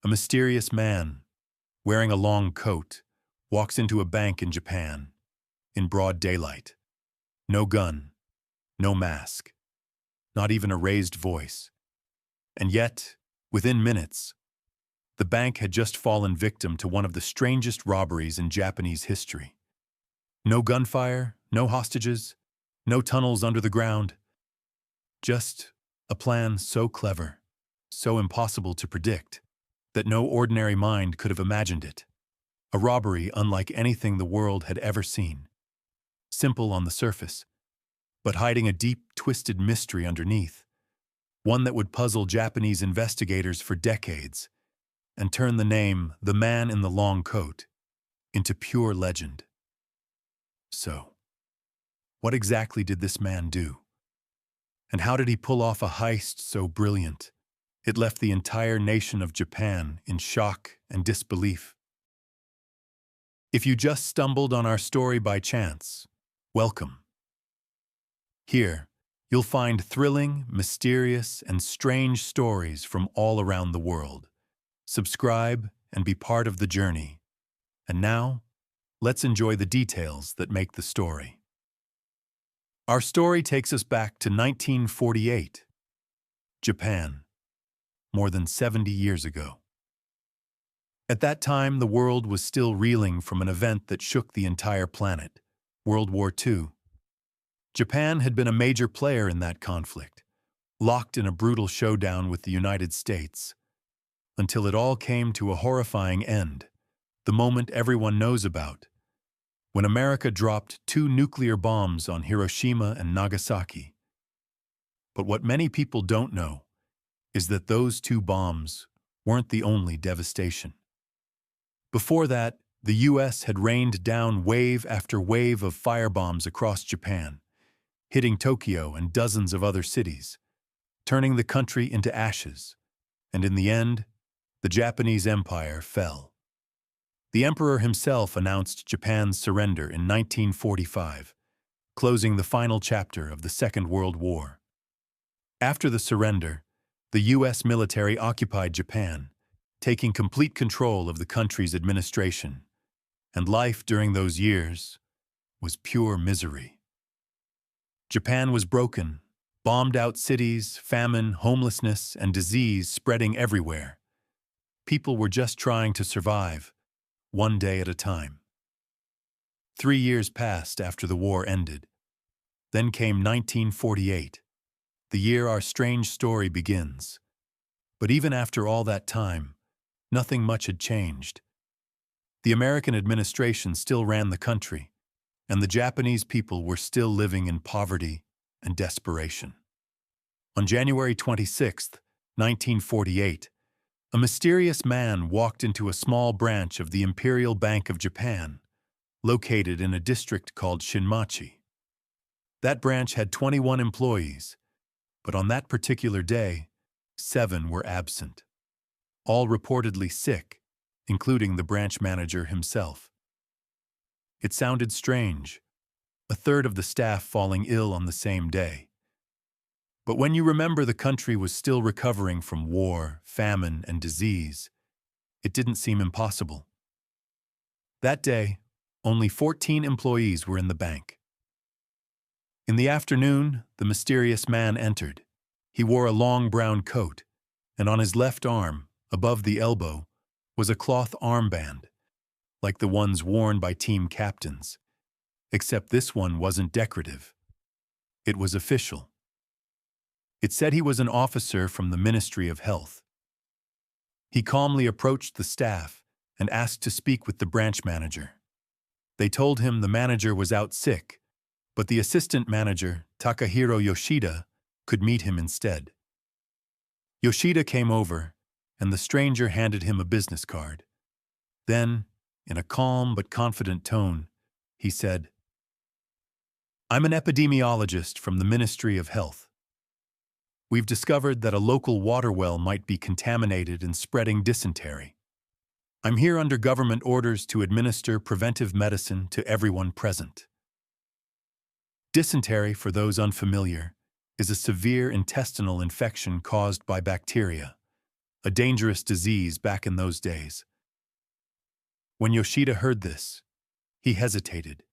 A mysterious man, wearing a long coat, walks into a bank in Japan, in broad daylight. No gun, no mask, not even a raised voice. And yet, within minutes, the bank had just fallen victim to one of the strangest robberies in Japanese history. No gunfire, no hostages, no tunnels under the ground. Just a plan so clever, so impossible to predict, that no ordinary mind could have imagined it. A robbery unlike anything the world had ever seen. Simple on the surface, but hiding a deep, twisted mystery underneath. One that would puzzle Japanese investigators for decades and turn the name, the man in the long coat, into pure legend. So, what exactly did this man do? And how did he pull off a heist so brilliant it left the entire nation of Japan in shock and disbelief? If you just stumbled on our story by chance, welcome. Here, you'll find thrilling, mysterious, and strange stories from all around the world. Subscribe and be part of the journey. And now, let's enjoy the details that make the story. Our story takes us back to 1948, Japan, more than 70 years ago. At that time, the world was still reeling from an event that shook the entire planet, World War II. Japan had been a major player in that conflict, locked in a brutal showdown with the United States, until it all came to a horrifying end, the moment everyone knows about, when America dropped 2 nuclear bombs on Hiroshima and Nagasaki. But what many people don't know is that those 2 bombs weren't the only devastation. Before that, the U.S. had rained down wave after wave of firebombs across Japan, hitting Tokyo and dozens of other cities, turning the country into ashes, and in the end, the Japanese Empire fell. The emperor himself announced Japan's surrender in 1945, closing the final chapter of the Second World War. After the surrender, the U.S. military occupied Japan, taking complete control of the country's administration, and life during those years was pure misery. Japan was broken, bombed-out cities, famine, homelessness, and disease spreading everywhere. People were just trying to survive, one day at a time. 3 years passed after the war ended. Then came 1948, the year our strange story begins. But even after all that time, nothing much had changed. The American administration still ran the country, and the Japanese people were still living in poverty and desperation. On January 26, 1948, a mysterious man walked into a small branch of the Imperial Bank of Japan, located in a district called Shinmachi. That branch had 21 employees, but on that particular day, 7 were absent, all reportedly sick, including the branch manager himself. It sounded strange, a third of the staff falling ill on the same day. But when you remember the country was still recovering from war, famine, and disease, it didn't seem impossible. That day, only 14 employees were in the bank. In the afternoon, the mysterious man entered. He wore a long brown coat, and on his left arm, above the elbow, was a cloth armband, like the ones worn by team captains. Except this one wasn't decorative. It was official. It said he was an officer from the Ministry of Health. He calmly approached the staff and asked to speak with the branch manager. They told him the manager was out sick, but the assistant manager, Takahiro Yoshida, could meet him instead. Yoshida came over, and the stranger handed him a business card. Then, in a calm but confident tone, he said, "I'm an epidemiologist from the Ministry of Health. We've discovered that a local water well might be contaminated and spreading dysentery. I'm here under government orders to administer preventive medicine to everyone present." Dysentery, for those unfamiliar, is a severe intestinal infection caused by bacteria, a dangerous disease back in those days. When Yoshida heard this, he hesitated.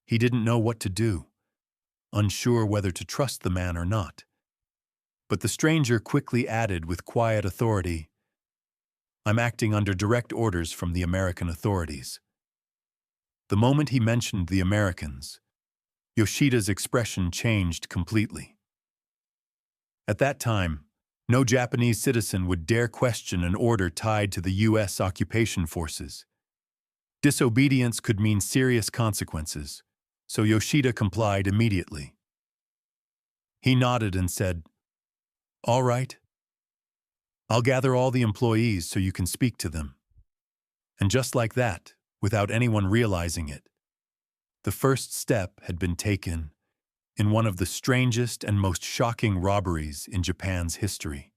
He didn't know what to do, unsure whether to trust the man or not. But the stranger quickly added with quiet authority, "I'm acting under direct orders from the American authorities." The moment he mentioned the Americans, Yoshida's expression changed completely. At that time, no Japanese citizen would dare question an order tied to the U.S. occupation forces. Disobedience could mean serious consequences, so Yoshida complied immediately. He nodded and said, "All right. I'll gather all the employees so you can speak to them." And just like that, without anyone realizing it, the first step had been taken in one of the strangest and most shocking robberies in Japan's history.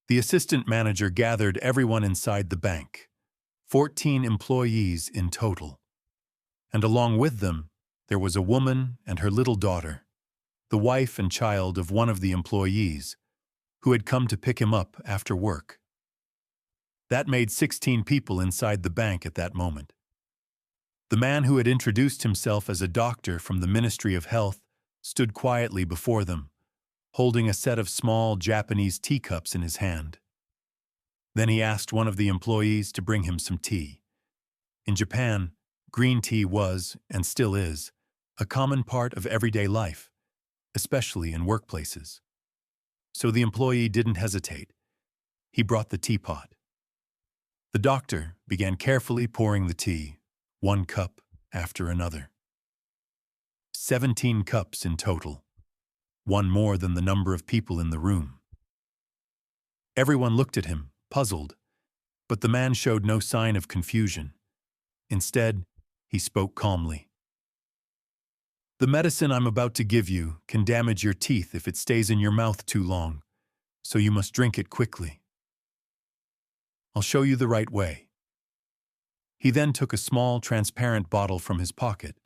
The assistant manager gathered everyone inside the bank, 14 employees in total. And along with them, there was a woman and her little daughter, the wife and child of one of the employees, who had come to pick him up after work. That made 16 people inside the bank at that moment. The man who had introduced himself as a doctor from the Ministry of Health stood quietly before them, holding a set of small Japanese teacups in his hand. Then he asked one of the employees to bring him some tea. In Japan, green tea was, and still is, a common part of everyday life, especially in workplaces. So the employee didn't hesitate. He brought the teapot. The doctor began carefully pouring the tea, one cup after another. 17 cups in total, one more than the number of people in the room. Everyone looked at him, puzzled, but the man showed no sign of confusion. Instead, he spoke calmly. "The medicine I'm about to give you can damage your teeth if it stays in your mouth too long, so you must drink it quickly. I'll show you the right way." He then took a small, transparent bottle from his pocket,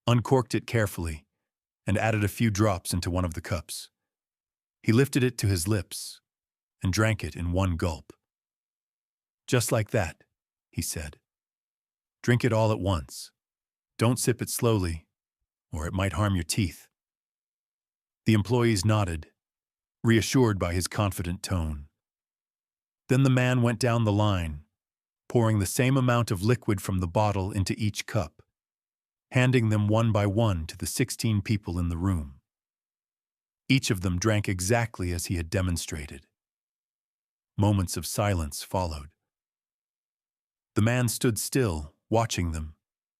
uncorked it carefully, and added a few drops into one of the cups. He lifted it to his lips and drank it in one gulp. "Just like that," he said. "Drink it all at once. Don't sip it slowly, or it might harm your teeth." The employees nodded, reassured by his confident tone. Then the man went down the line, pouring the same amount of liquid from the bottle into each cup, handing them one by one to the 16 people in the room. Each of them drank exactly as he had demonstrated. Moments of silence followed. The man stood still, watching them,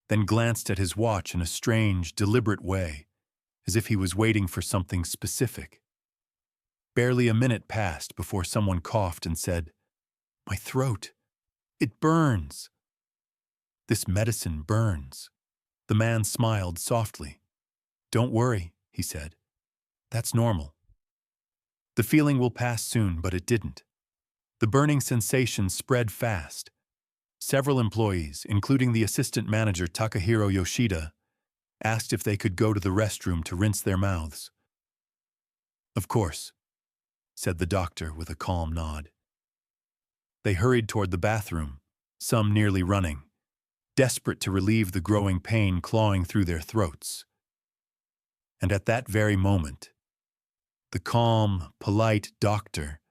then glanced at his watch in a strange, deliberate way, as if he was waiting for something specific. Barely a minute passed before someone coughed and said, "My throat. It burns." "This medicine burns." The man smiled softly. "Don't worry," he said. "That's normal. The feeling will pass soon, but it didn't." The burning sensation spread fast. Several employees, including the assistant manager Takahiro Yoshida, asked if they could go to the restroom to rinse their mouths. "Of course," said the doctor with a calm nod. They hurried toward the bathroom, some nearly running, desperate to relieve the growing pain clawing through their throats. And at that very moment, the calm, polite doctor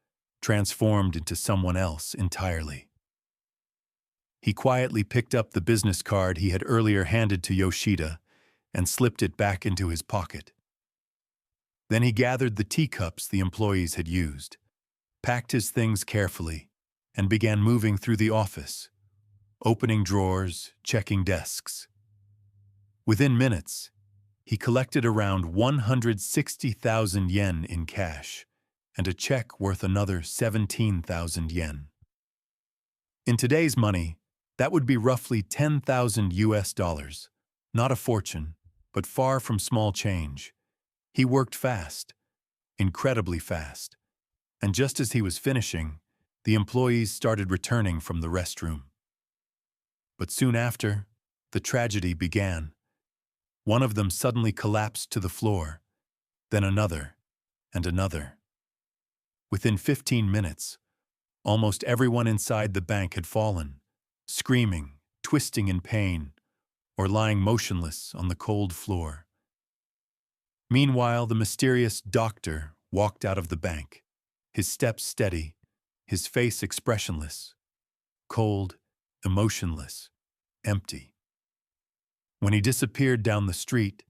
transformed into someone else entirely. He quietly picked up the business card he had earlier handed to Yoshida and slipped it back into his pocket. Then he gathered the teacups the employees had used, packed his things carefully, and began moving through the office, opening drawers, checking desks. Within minutes, he collected around 160,000 yen in cash and a check worth another 17,000 yen. In today's money, that would be roughly 10,000 US dollars, not a fortune, but far from small change. He worked fast, incredibly fast, and just as he was finishing, the employees started returning from the restroom. But soon after, the tragedy began. One of them suddenly collapsed to the floor, then another, and another. Within 15 minutes, almost everyone inside the bank had fallen, screaming, twisting in pain, or lying motionless on the cold floor. Meanwhile, the mysterious doctor walked out of the bank, his steps steady, his face expressionless, cold, emotionless, empty. When he disappeared down the street,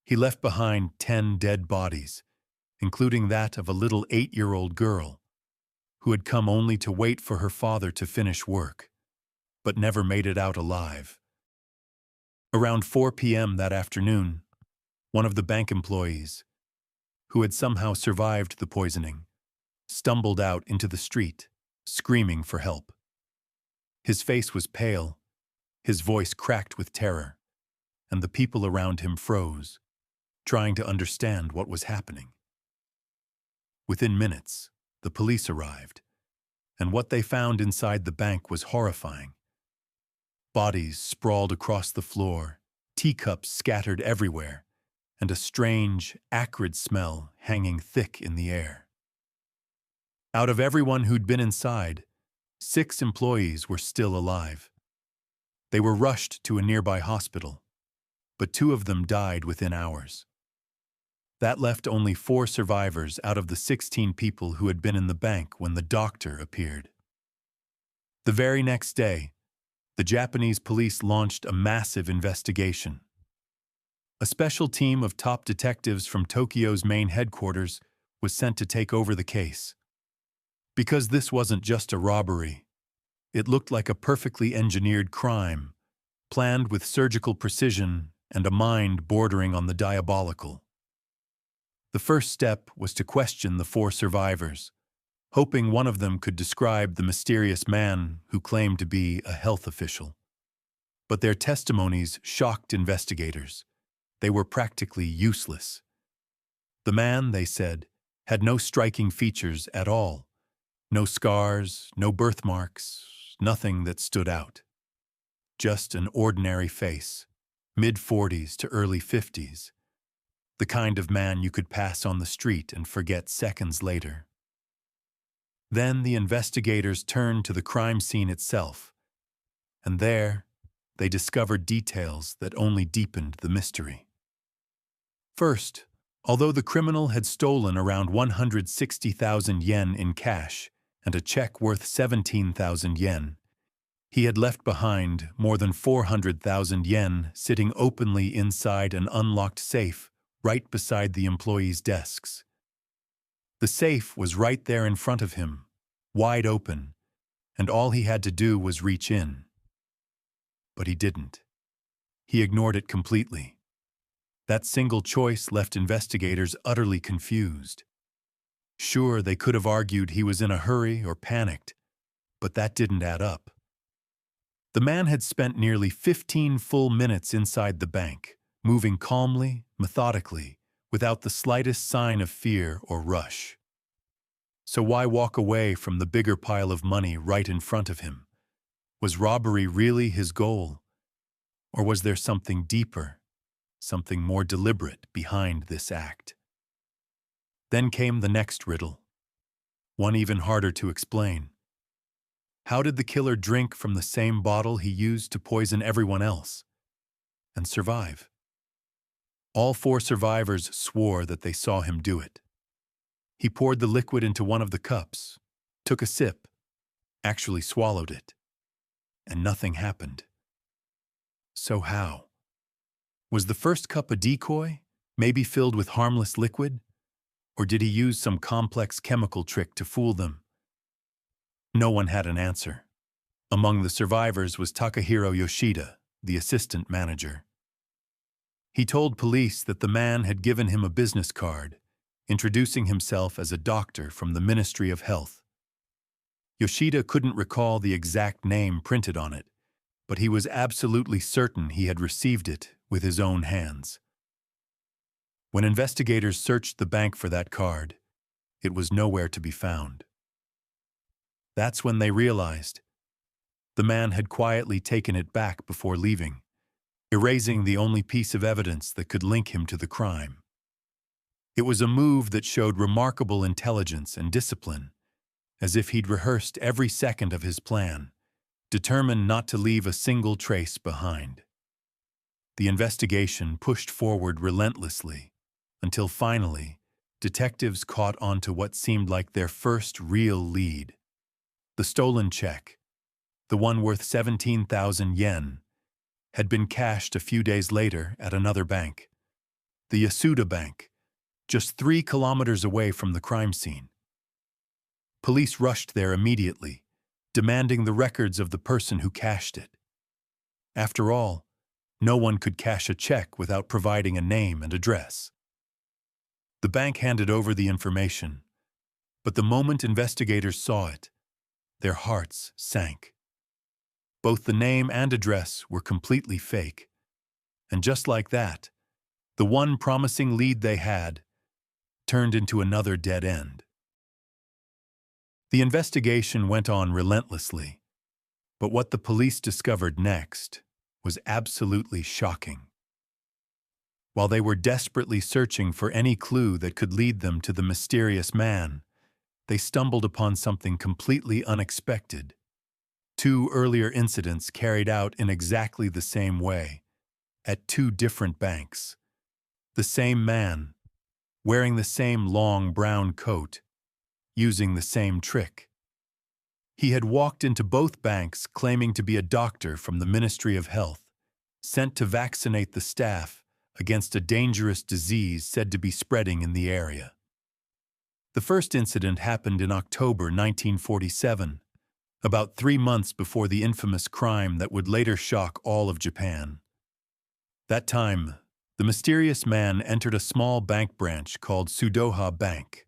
he left behind 10 dead bodies, including that of a little 8-year-old girl, who had come only to wait for her father to finish work, but never made it out alive. Around 4 p.m. that afternoon, one of the bank employees, who had somehow survived the poisoning, stumbled out into the street, screaming for help. His face was pale, his voice cracked with terror, and the people around him froze, trying to understand what was happening. Within minutes, the police arrived, and what they found inside the bank was horrifying. Bodies sprawled across the floor, teacups scattered everywhere, and a strange, acrid smell hanging thick in the air. Out of everyone who'd been inside, 6 employees were still alive. They were rushed to a nearby hospital, but 2 of them died within hours. That left only 4 survivors out of the 16 people who had been in the bank when the doctor appeared. The very next day, the Japanese police launched a massive investigation. A special team of top detectives from Tokyo's main headquarters was sent to take over the case. Because this wasn't just a robbery, it looked like a perfectly engineered crime, planned with surgical precision and a mind bordering on the diabolical. The first step was to question the 4 survivors, hoping one of them could describe the mysterious man who claimed to be a health official. But their testimonies shocked investigators. They were practically useless. The man, they said, had no striking features at all. No scars, no birthmarks, nothing that stood out. Just an ordinary face, mid-40s to early 50s. The kind of man you could pass on the street and forget seconds later. Then the investigators turned to the crime scene itself, and there they discovered details that only deepened the mystery. First, although the criminal had stolen around 160,000 yen in cash and a check worth 17,000 yen, he had left behind more than 400,000 yen sitting openly inside an unlocked safe right beside the employees' desks. The safe was right there in front of him, wide open, and all he had to do was reach in. But he didn't. He ignored it completely. That single choice left investigators utterly confused. Sure, they could have argued he was in a hurry or panicked, but that didn't add up. The man had spent nearly 15 full minutes inside the bank, moving calmly, methodically, without the slightest sign of fear or rush. So why walk away from the bigger pile of money right in front of him? Was robbery really his goal? Or was there something deeper, something more deliberate behind this act? Then came the next riddle, one even harder to explain. How did the killer drink from the same bottle he used to poison everyone else and survive? All 4 survivors swore that they saw him do it. He poured the liquid into one of the cups, took a sip, actually swallowed it, and nothing happened. So how? Was the first cup a decoy, maybe filled with harmless liquid? Or did he use some complex chemical trick to fool them? No one had an answer. Among the survivors was Takahiro Yoshida, the assistant manager. He told police that the man had given him a business card, introducing himself as a doctor from the Ministry of Health. Yoshida couldn't recall the exact name printed on it, but he was absolutely certain he had received it with his own hands. When investigators searched the bank for that card, it was nowhere to be found. That's when they realized the man had quietly taken it back before leaving, erasing the only piece of evidence that could link him to the crime. It was a move that showed remarkable intelligence and discipline, as if he'd rehearsed every second of his plan, determined not to leave a single trace behind. The investigation pushed forward relentlessly, until finally, detectives caught on to what seemed like their first real lead. The stolen check, the one worth 17,000 yen, had been cashed a few days later at another bank, the Yasuda Bank, just 3 kilometers away from the crime scene. Police rushed there immediately, demanding the records of the person who cashed it. After all, no one could cash a check without providing a name and address. The bank handed over the information, but the moment investigators saw it, their hearts sank. Both the name and address were completely fake, and just like that, the one promising lead they had turned into another dead end. The investigation went on relentlessly, but what the police discovered next was absolutely shocking. While they were desperately searching for any clue that could lead them to the mysterious man, they stumbled upon something completely unexpected. 2 earlier incidents carried out in exactly the same way, at 2 different banks. The same man, wearing the same long brown coat, using the same trick. He had walked into both banks claiming to be a doctor from the Ministry of Health, sent to vaccinate the staff against a dangerous disease said to be spreading in the area. The first incident happened in October 1947, about 3 months before the infamous crime that would later shock all of Japan. That time, the mysterious man entered a small bank branch called Sudoha Bank,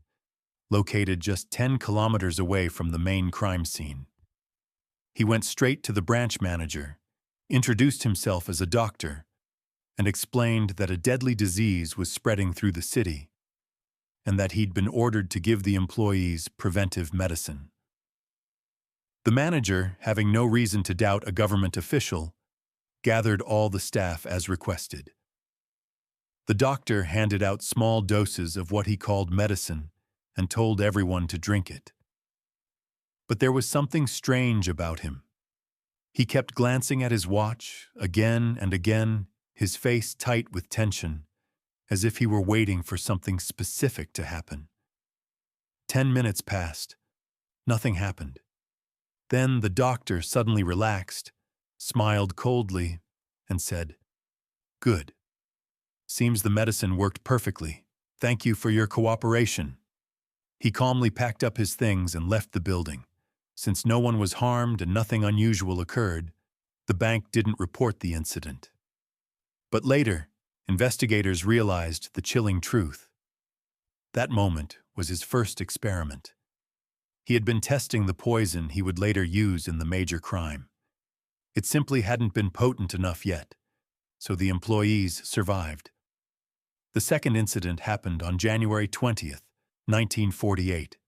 located just 10 kilometers away from the main crime scene. He went straight to the branch manager, introduced himself as a doctor, and explained that a deadly disease was spreading through the city, and that he'd been ordered to give the employees preventive medicine. The manager, having no reason to doubt a government official, gathered all the staff as requested. The doctor handed out small doses of what he called medicine and told everyone to drink it. But there was something strange about him. He kept glancing at his watch again and again, his face tight with tension, as if he were waiting for something specific to happen. 10 minutes passed. Nothing happened. Then the doctor suddenly relaxed, smiled coldly, and said, "Good. Seems the medicine worked perfectly. Thank you for your cooperation." He calmly packed up his things and left the building. Since no one was harmed and nothing unusual occurred, the bank didn't report the incident. But later, investigators realized the chilling truth. That moment was his first experiment. He had been testing the poison he would later use in the major crime. It simply hadn't been potent enough yet, so the employees survived. The second incident happened on January 20th, 1948,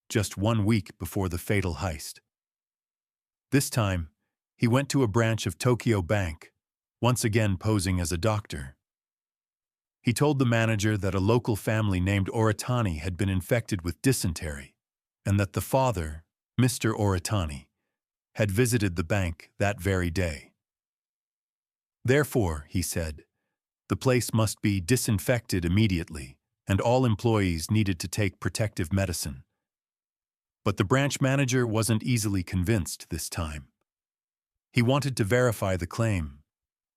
just 1 week before the fatal heist. This time, he went to a branch of Tokyo Bank, once again posing as a doctor. He told the manager that a local family named Oritani had been infected with dysentery, and that the father, Mr. Oritani, had visited the bank that very day. Therefore, he said, the place must be disinfected immediately, and all employees needed to take protective medicine. But the branch manager wasn't easily convinced this time. He wanted to verify the claim,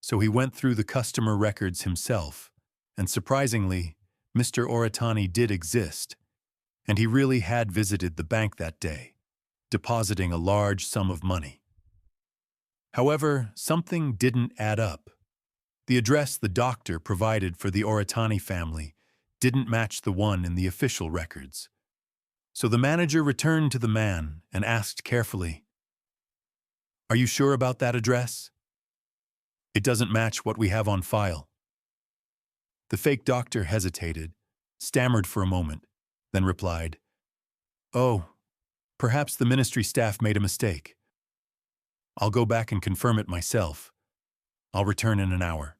so he went through the customer records himself, and surprisingly, Mr. Oritani did exist, and he really had visited the bank that day, depositing a large sum of money. However, something didn't add up. The address the doctor provided for the Oritani family didn't match the one in the official records. So the manager returned to the man and asked carefully, "Are you sure about that address? It doesn't match what we have on file." The fake doctor hesitated, stammered for a moment, then replied, "Oh, perhaps the ministry staff made a mistake. I'll go back and confirm it myself. I'll return in an hour."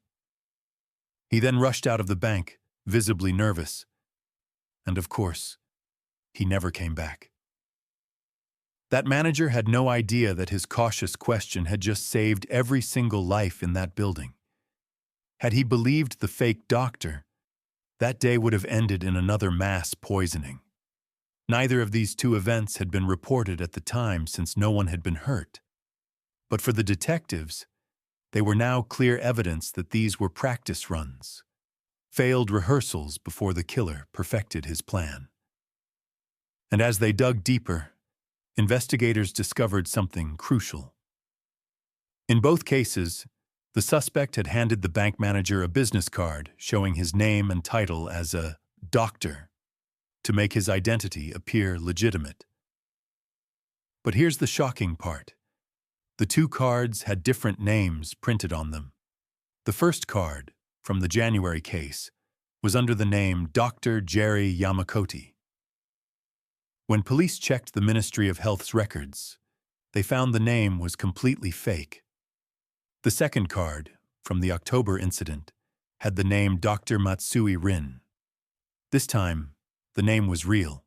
He then rushed out of the bank, visibly nervous, And of course, he never came back. That manager had no idea that his cautious question had just saved every single life in that building. Had he believed the fake doctor, that day would have ended in another mass poisoning. Neither of these two events had been reported at the time since no one had been hurt. But for the detectives, they were now clear evidence that these were practice runs, failed rehearsals before the killer perfected his plan. And as they dug deeper, investigators discovered something crucial. In both cases, the suspect had handed the bank manager a business card showing his name and title as a doctor to make his identity appear legitimate. But here's the shocking part. The two cards had different names printed on them. The first card, from the January case, was under the name Dr. Jerry Yamakoti. When police checked the Ministry of Health's records, they found the name was completely fake. The second card, from the October incident, had the name Dr. Matsui Rin. This time, the name was real.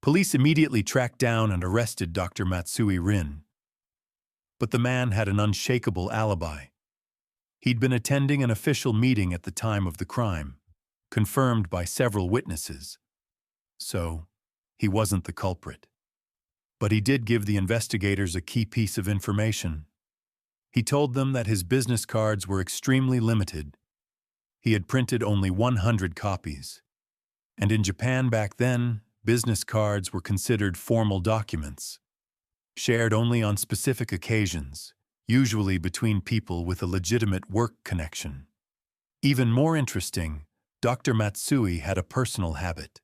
Police immediately tracked down and arrested Dr. Matsui Rin. But the man had an unshakable alibi. He'd been attending an official meeting at the time of the crime, confirmed by several witnesses. So, he wasn't the culprit. But he did give the investigators a key piece of information. He told them that his business cards were extremely limited. He had printed only 100 copies. And in Japan back then, business cards were considered formal documents, shared only on specific occasions, usually between people with a legitimate work connection. Even more interesting, Dr. Matsui had a personal habit.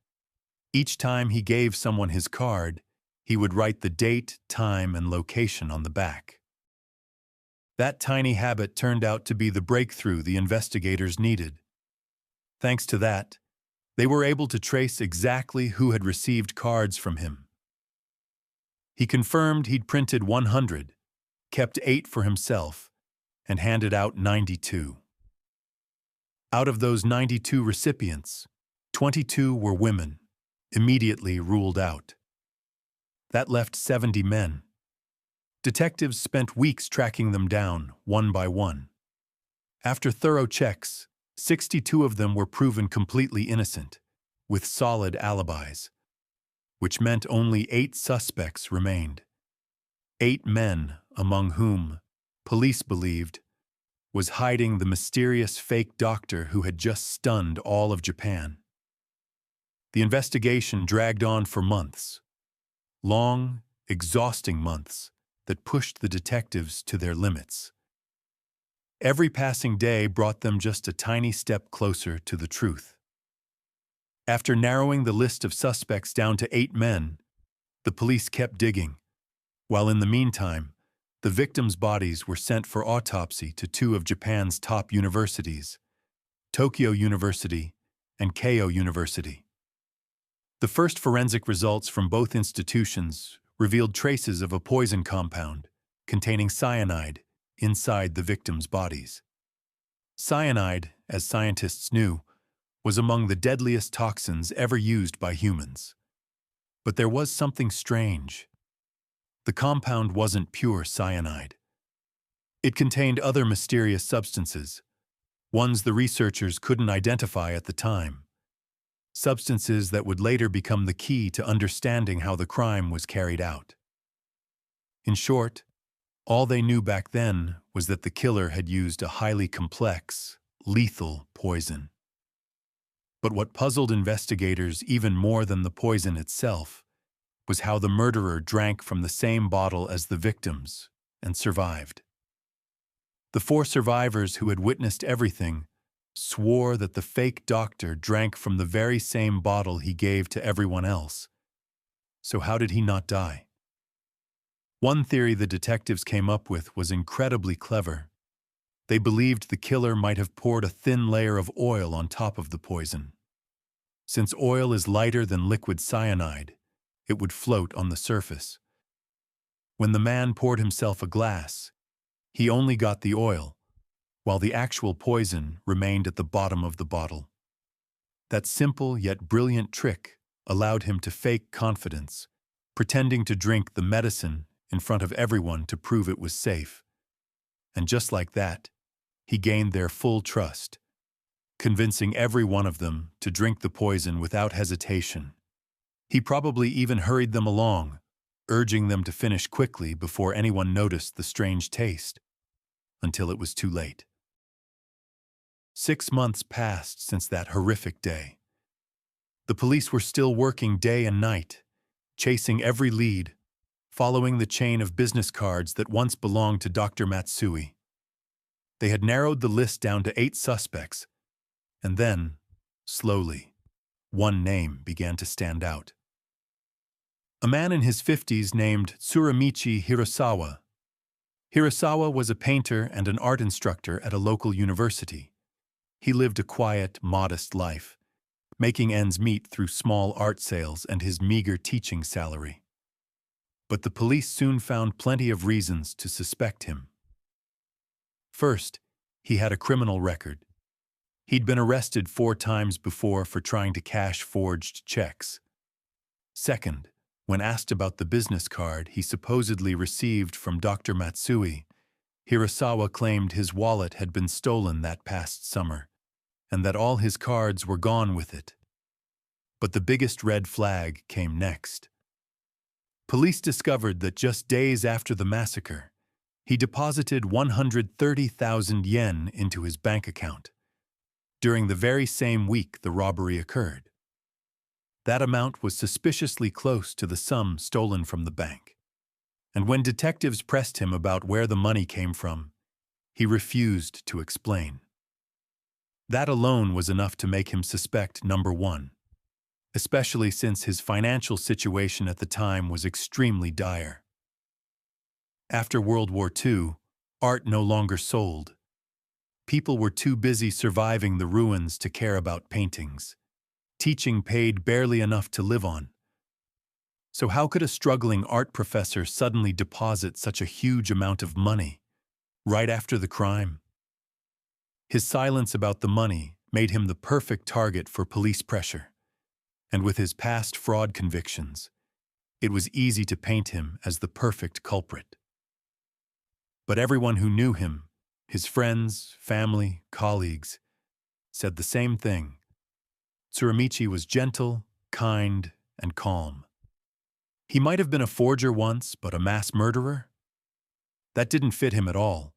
Each time he gave someone his card, he would write the date, time, and location on the back. That tiny habit turned out to be the breakthrough the investigators needed. Thanks to that, they were able to trace exactly who had received cards from him. He confirmed he'd printed 100, kept 8 for himself, and handed out 92. Out of those 92 recipients, 22 were women, immediately ruled out. That left 70 men. Detectives spent weeks tracking them down, one by one. After thorough checks, 62 of them were proven completely innocent, with solid alibis, which meant only 8 suspects remained. 8 men, among whom, police believed, was hiding the mysterious fake doctor who had just stunned all of Japan. The investigation dragged on for months. Long, exhausting months that pushed the detectives to their limits. Every passing day brought them just a tiny step closer to the truth. After narrowing the list of suspects down to 8 men, the police kept digging, while in the meantime, the victims' bodies were sent for autopsy to 2 of Japan's top universities, Tokyo University and Keio University. The first forensic results from both institutions revealed traces of a poison compound containing cyanide inside the victims' bodies. Cyanide, as scientists knew, was among the deadliest toxins ever used by humans. But there was something strange. The compound wasn't pure cyanide. It contained other mysterious substances, ones the researchers couldn't identify at the time. Substances that would later become the key to understanding how the crime was carried out. In short, all they knew back then was that the killer had used a highly complex, lethal poison. But what puzzled investigators even more than the poison itself was how the murderer drank from the same bottle as the victims and survived. The 4 survivors who had witnessed everything swore that the fake doctor drank from the very same bottle he gave to everyone else. So how did he not die? One theory the detectives came up with was incredibly clever. They believed the killer might have poured a thin layer of oil on top of the poison. Since oil is lighter than liquid cyanide, it would float on the surface. When the man poured himself a glass, he only got the oil, while the actual poison remained at the bottom of the bottle. That simple yet brilliant trick allowed him to fake confidence, pretending to drink the medicine in front of everyone to prove it was safe. And just like that, he gained their full trust, convincing every one of them to drink the poison without hesitation. He probably even hurried them along, urging them to finish quickly before anyone noticed the strange taste, until it was too late. 6 months passed since that horrific day. The police were still working day and night, chasing every lead, following the chain of business cards that once belonged to Dr. Matsui. They had narrowed the list down to 8 suspects, and then, slowly, one name began to stand out. A man in his 50s named Tsuramichi Hirasawa. Hirasawa was a painter and an art instructor at a local university. He lived a quiet, modest life, making ends meet through small art sales and his meager teaching salary. But the police soon found plenty of reasons to suspect him. First, he had a criminal record. He'd been arrested 4 times before for trying to cash forged checks. Second, when asked about the business card he supposedly received from Dr. Matsui, Hirasawa claimed his wallet had been stolen that past summer, and that all his cards were gone with it. But the biggest red flag came next. Police discovered that just days after the massacre, he deposited 130,000 yen into his bank account, during the very same week the robbery occurred. That amount was suspiciously close to the sum stolen from the bank. And when detectives pressed him about where the money came from, he refused to explain. That alone was enough to make him suspect number 1, especially since his financial situation at the time was extremely dire. After World War II, art no longer sold. People were too busy surviving the ruins to care about paintings. Teaching paid barely enough to live on. So how could a struggling art professor suddenly deposit such a huge amount of money right after the crime? His silence about the money made him the perfect target for police pressure, and with his past fraud convictions, it was easy to paint him as the perfect culprit. But everyone who knew him, his friends, family, colleagues, said the same thing. Tsuramichi was gentle, kind, and calm. He might have been a forger once, but a mass murderer? That didn't fit him at all.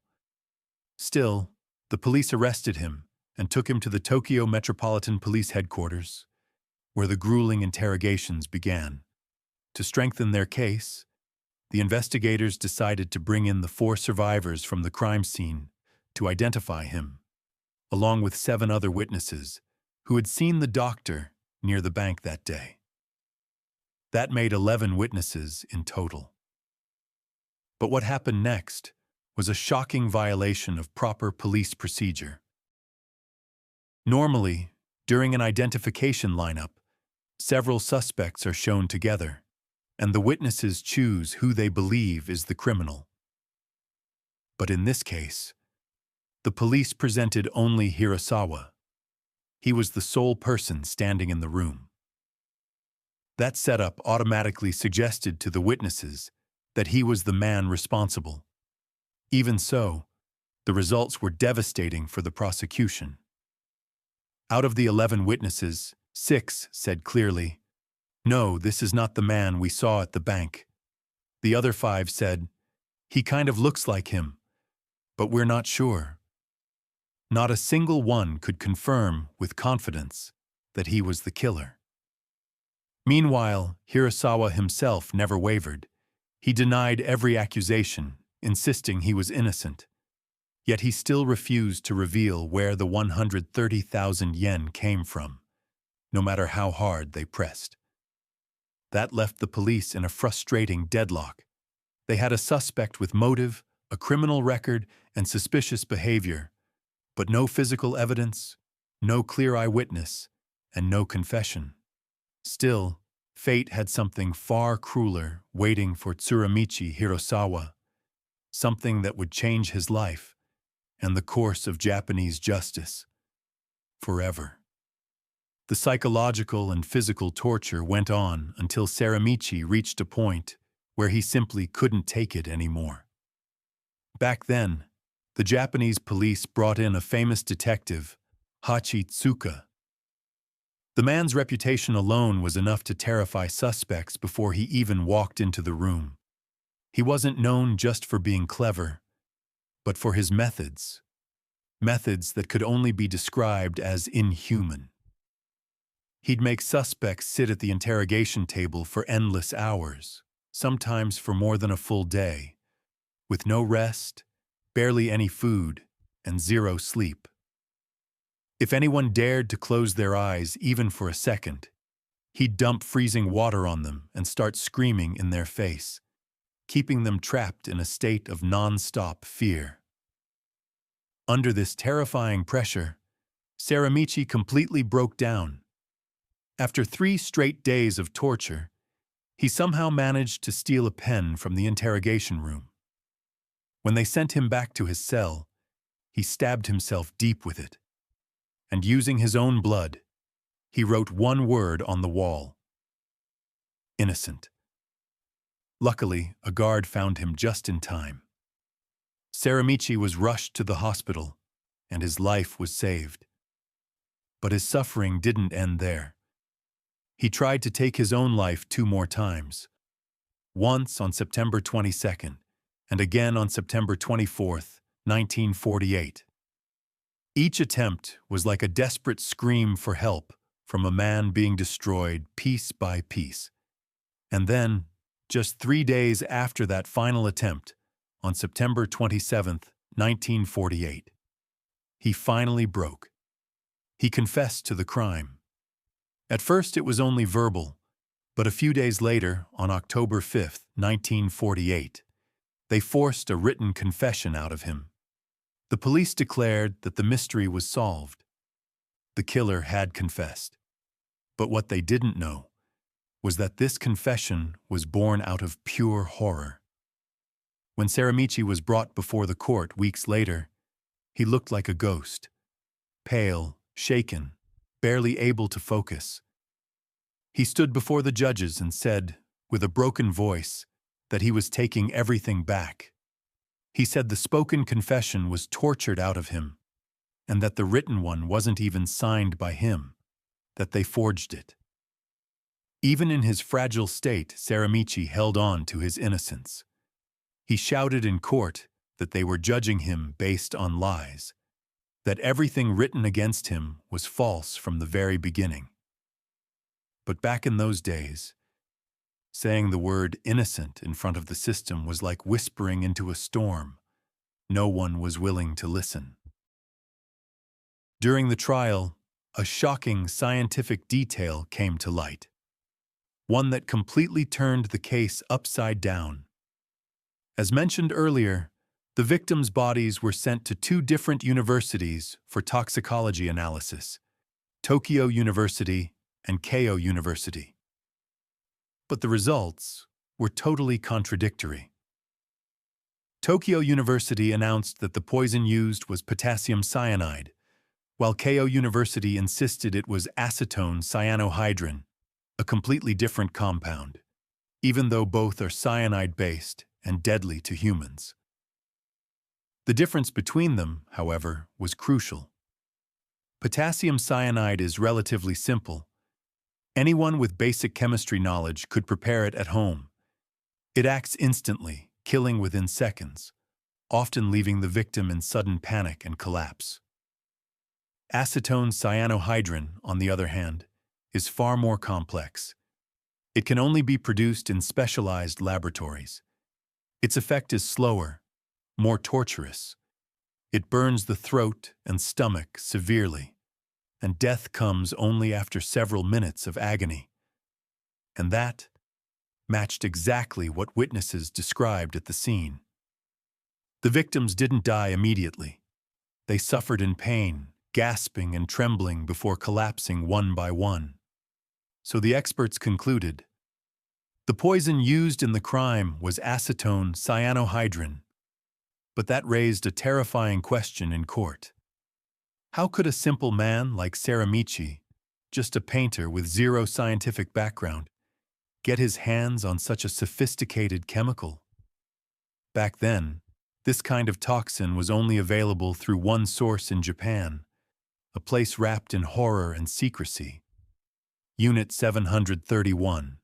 Still, the police arrested him and took him to the Tokyo Metropolitan Police Headquarters, where the grueling interrogations began. To strengthen their case, the investigators decided to bring in the 4 survivors from the crime scene to identify him, along with 7 other witnesses who had seen the doctor near the bank that day. That made 11 witnesses in total. But what happened next was a shocking violation of proper police procedure. Normally, during an identification lineup, several suspects are shown together, and the witnesses choose who they believe is the criminal. But in this case, the police presented only Hirasawa. He was the sole person standing in the room. That setup automatically suggested to the witnesses that he was the man responsible. Even so, the results were devastating for the prosecution. Out of the 11 witnesses, 6 said clearly, "No, this is not the man we saw at the bank." The other 5 said, "He kind of looks like him, but we're not sure." Not a single one could confirm with confidence that he was the killer. Meanwhile, Hirasawa himself never wavered. He denied every accusation, insisting he was innocent. Yet he still refused to reveal where the 130,000 yen came from, no matter how hard they pressed. That left the police in a frustrating deadlock. They had a suspect with motive, a criminal record, and suspicious behavior, but no physical evidence, no clear eyewitness, and no confession. Still, fate had something far crueler waiting for Tsuramichi Hirasawa, something that would change his life and the course of Japanese justice forever. The psychological and physical torture went on until Saramichi reached a point where he simply couldn't take it anymore. Back then, the Japanese police brought in a famous detective, Hachitsuka. The man's reputation alone was enough to terrify suspects before he even walked into the room. He wasn't known just for being clever, but for his methods. Methods that could only be described as inhuman. He'd make suspects sit at the interrogation table for endless hours, sometimes for more than a full day, with no rest, barely any food, and zero sleep. If anyone dared to close their eyes even for a second, he'd dump freezing water on them and start screaming in their face, keeping them trapped in a state of non-stop fear. Under this terrifying pressure, Saramichi completely broke down. After 3 straight days of torture, he somehow managed to steal a pen from the interrogation room. When they sent him back to his cell, he stabbed himself deep with it, and using his own blood, he wrote one word on the wall: innocent. Luckily, a guard found him just in time. Saramichi was rushed to the hospital, and his life was saved. But his suffering didn't end there. He tried to take his own life 2 more times, once on September 22nd, and again on September 24th, 1948. Each attempt was like a desperate scream for help from a man being destroyed piece by piece. And then, just 3 days after that final attempt, on September 27th, 1948, he finally broke. He confessed to the crime. At first it was only verbal, but a few days later, on October 5th, 1948, they forced a written confession out of him. The police declared that the mystery was solved. The killer had confessed. But what they didn't know was that this confession was born out of pure horror. When Saramichi was brought before the court weeks later, he looked like a ghost, pale, shaken, barely able to focus. He stood before the judges and said, with a broken voice, that he was taking everything back. He said the spoken confession was tortured out of him, and that the written one wasn't even signed by him, that they forged it. Even in his fragile state, Saramichi held on to his innocence. He shouted in court that they were judging him based on lies, that everything written against him was false from the very beginning. But back in those days, saying the word innocent in front of the system was like whispering into a storm. No one was willing to listen. During the trial, a shocking scientific detail came to light, one that completely turned the case upside down. As mentioned earlier, the victims' bodies were sent to 2 different universities for toxicology analysis, Tokyo University and Keio University. But the results were totally contradictory. Tokyo University announced that the poison used was potassium cyanide, while Keio University insisted it was acetone cyanohydrin, a completely different compound, even though both are cyanide-based and deadly to humans. The difference between them, however, was crucial. Potassium cyanide is relatively simple. Anyone with basic chemistry knowledge could prepare it at home. It acts instantly, killing within seconds, often leaving the victim in sudden panic and collapse. Acetone cyanohydrin, on the other hand, is far more complex. It can only be produced in specialized laboratories. Its effect is slower, more torturous. It burns the throat and stomach severely, and death comes only after several minutes of agony. And that matched exactly what witnesses described at the scene. The victims didn't die immediately. They suffered in pain, gasping and trembling before collapsing one by one. So the experts concluded, the poison used in the crime was acetone cyanohydrin. But that raised a terrifying question in court. How could a simple man like Saramichi just a painter with zero scientific background, get his hands on such a sophisticated chemical? Back then, this kind of toxin was only available through one source in Japan, a place wrapped in horror and secrecy. Unit 731.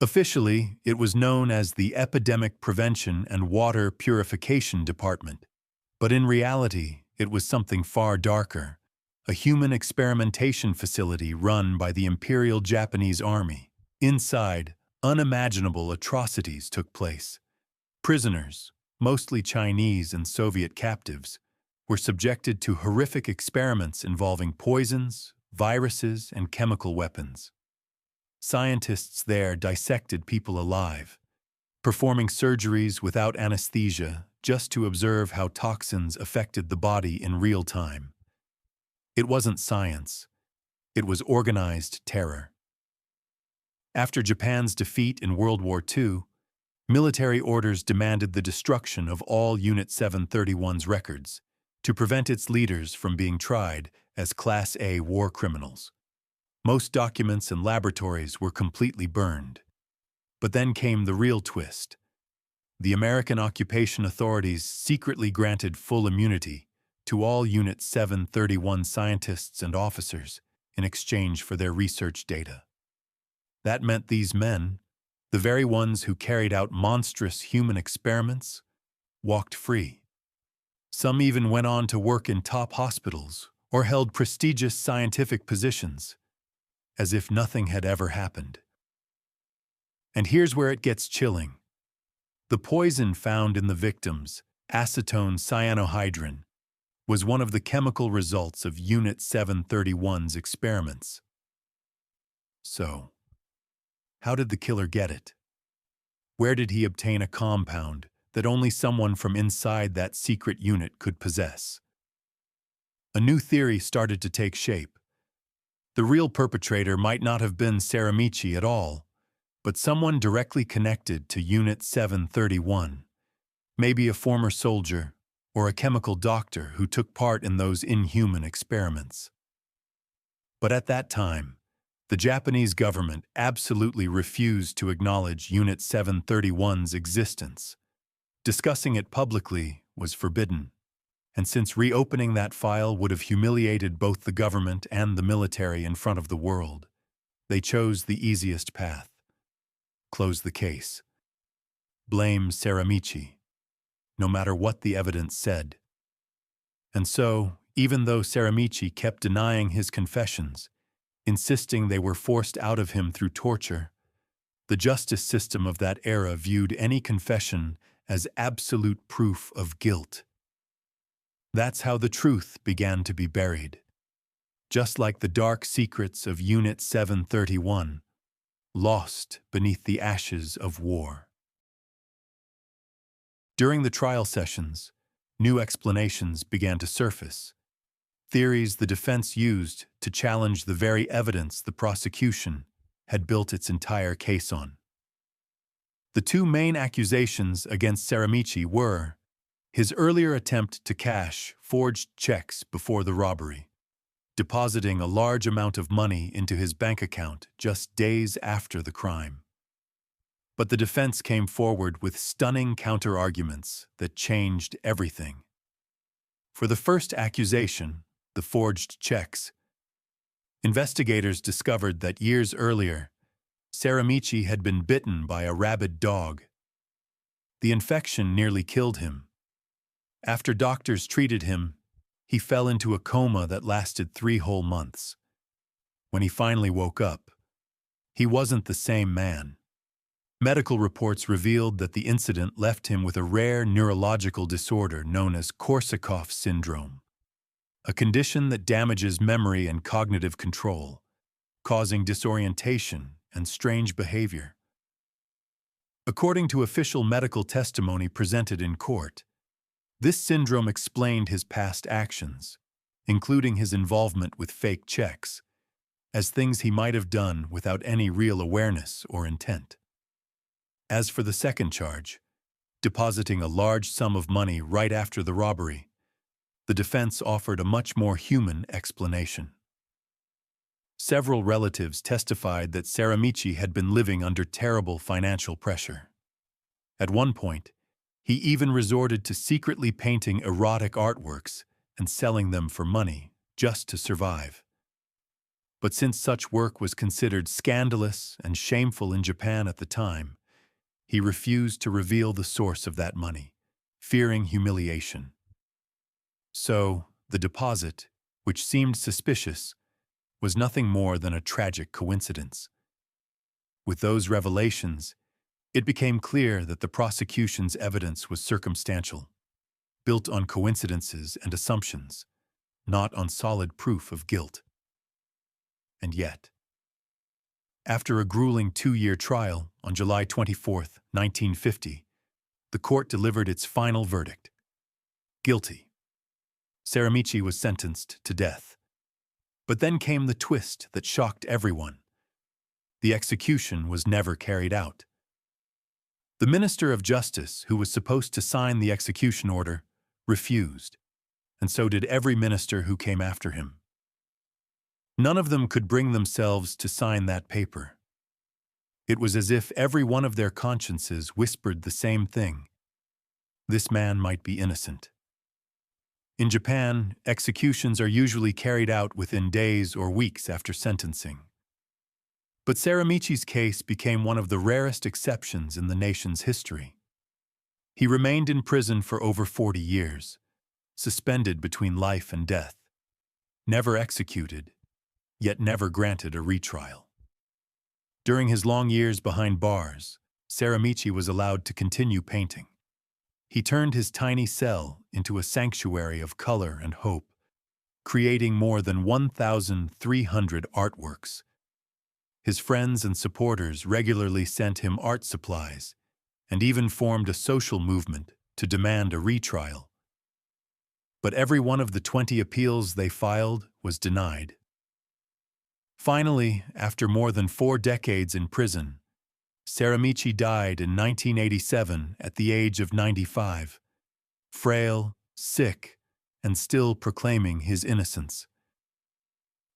Officially, it was known as the Epidemic Prevention and Water Purification Department, but in reality, it was something far darker, a human experimentation facility run by the Imperial Japanese Army. Inside, unimaginable atrocities took place. Prisoners, mostly Chinese and Soviet captives, were subjected to horrific experiments involving poisons, viruses, and chemical weapons. Scientists there dissected people alive, performing surgeries without anesthesia just to observe how toxins affected the body in real time. It wasn't science. It was organized terror. After Japan's defeat in World War II, military orders demanded the destruction of all Unit 731's records to prevent its leaders from being tried as Class A war criminals. Most documents and laboratories were completely burned. But then came the real twist. The American occupation authorities secretly granted full immunity to all Unit 731 scientists and officers in exchange for their research data. That meant these men, the very ones who carried out monstrous human experiments, walked free. Some even went on to work in top hospitals or held prestigious scientific positions, as if nothing had ever happened. And here's where it gets chilling. The poison found in the victims, acetone cyanohydrin, was one of the chemical results of Unit 731's experiments. So, how did the killer get it? Where did he obtain a compound that only someone from inside that secret unit could possess? A new theory started to take shape. The real perpetrator might not have been Saramichi at all, but someone directly connected to Unit 731, maybe a former soldier or a chemical doctor who took part in those inhuman experiments. But at that time, the Japanese government absolutely refused to acknowledge Unit 731's existence. Discussing it publicly was forbidden, and since reopening that file would have humiliated both the government and the military in front of the world, they chose the easiest path. Close the case. Blame Saramichi, no matter what the evidence said. And so, even though Saramichi kept denying his confessions, insisting they were forced out of him through torture, the justice system of that era viewed any confession as absolute proof of guilt. That's how the truth began to be buried. Just like the dark secrets of Unit 731, lost beneath the ashes of war. During the trial sessions, new explanations began to surface, theories the defense used to challenge the very evidence the prosecution had built its entire case on. The two main accusations against Saramichi were his earlier attempt to cash forged checks before the robbery, depositing a large amount of money into his bank account just days after the crime. But the defense came forward with stunning counter-arguments that changed everything. For the first accusation, the forged checks, investigators discovered that years earlier, Saramichi had been bitten by a rabid dog. The infection nearly killed him. After doctors treated him, he fell into a coma that lasted 3 whole months. When he finally woke up, he wasn't the same man. Medical reports revealed that the incident left him with a rare neurological disorder known as Korsakoff syndrome, a condition that damages memory and cognitive control, causing disorientation and strange behavior. According to official medical testimony presented in court, this syndrome explained his past actions, including his involvement with fake checks, as things he might have done without any real awareness or intent. As for the second charge, depositing a large sum of money right after the robbery, the defense offered a much more human explanation. Several relatives testified that Saramichi had been living under terrible financial pressure. At one point, he even resorted to secretly painting erotic artworks and selling them for money just to survive. But since such work was considered scandalous and shameful in Japan at the time, he refused to reveal the source of that money, fearing humiliation. So, the deposit, which seemed suspicious, was nothing more than a tragic coincidence. With those revelations, it became clear that the prosecution's evidence was circumstantial, built on coincidences and assumptions, not on solid proof of guilt. And yet, after a grueling 2-year trial on July 24, 1950, the court delivered its final verdict: guilty. Saramichi was sentenced to death. But then came the twist that shocked everyone. The execution was never carried out. The Minister of Justice, who was supposed to sign the execution order, refused, and so did every minister who came after him. None of them could bring themselves to sign that paper. It was as if every one of their consciences whispered the same thing: this man might be innocent. In Japan, executions are usually carried out within days or weeks after sentencing. But Saramichi's case became one of the rarest exceptions in the nation's history. He remained in prison for over 40 years, suspended between life and death, never executed, yet never granted a retrial. During his long years behind bars, Saramichi was allowed to continue painting. He turned his tiny cell into a sanctuary of color and hope, creating more than 1,300 artworks. His friends and supporters regularly sent him art supplies and even formed a social movement to demand a retrial. But every one of the 20 appeals they filed was denied. Finally, after more than 4 decades in prison, Saramichi died in 1987 at the age of 95, frail, sick, and still proclaiming his innocence.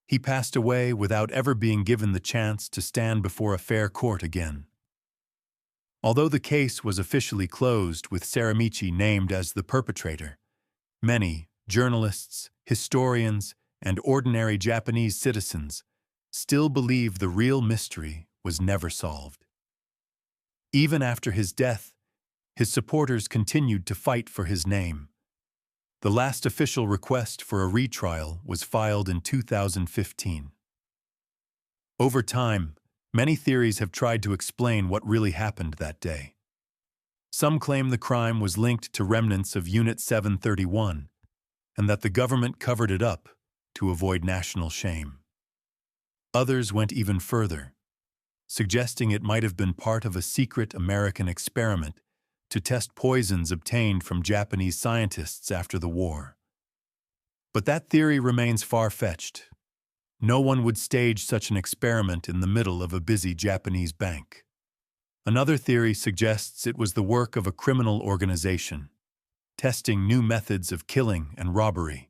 He passed away without ever being given the chance to stand before a fair court again. Although the case was officially closed with Saramichi named as the perpetrator, many journalists, historians, and ordinary Japanese citizens still believe the real mystery was never solved. Even after his death, his supporters continued to fight for his name. The last official request for a retrial was filed in 2015. Over time, many theories have tried to explain what really happened that day. Some claim the crime was linked to remnants of Unit 731, and that the government covered it up to avoid national shame. Others went even further, suggesting it might have been part of a secret American experiment to test poisons obtained from Japanese scientists after the war. But that theory remains far-fetched. No one would stage such an experiment in the middle of a busy Japanese bank. Another theory suggests it was the work of a criminal organization, testing new methods of killing and robbery,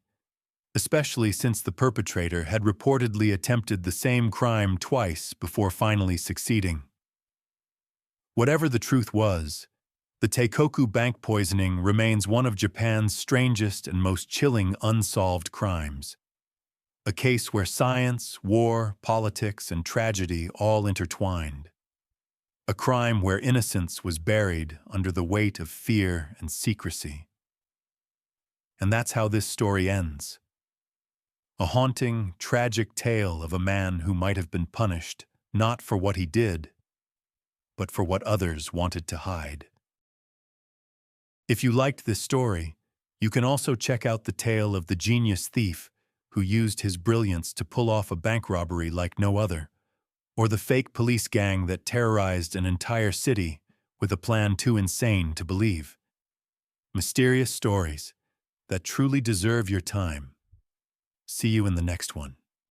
especially since the perpetrator had reportedly attempted the same crime twice before finally succeeding. Whatever the truth was, the Teikoku bank poisoning remains one of Japan's strangest and most chilling unsolved crimes. A case where science, war, politics, and tragedy all intertwined. A crime where innocence was buried under the weight of fear and secrecy. And that's how this story ends. A haunting, tragic tale of a man who might have been punished not for what he did, but for what others wanted to hide. If you liked this story, you can also check out the tale of the genius thief who used his brilliance to pull off a bank robbery like no other, or the fake police gang that terrorized an entire city with a plan too insane to believe. Mysterious stories that truly deserve your time. See you in the next one.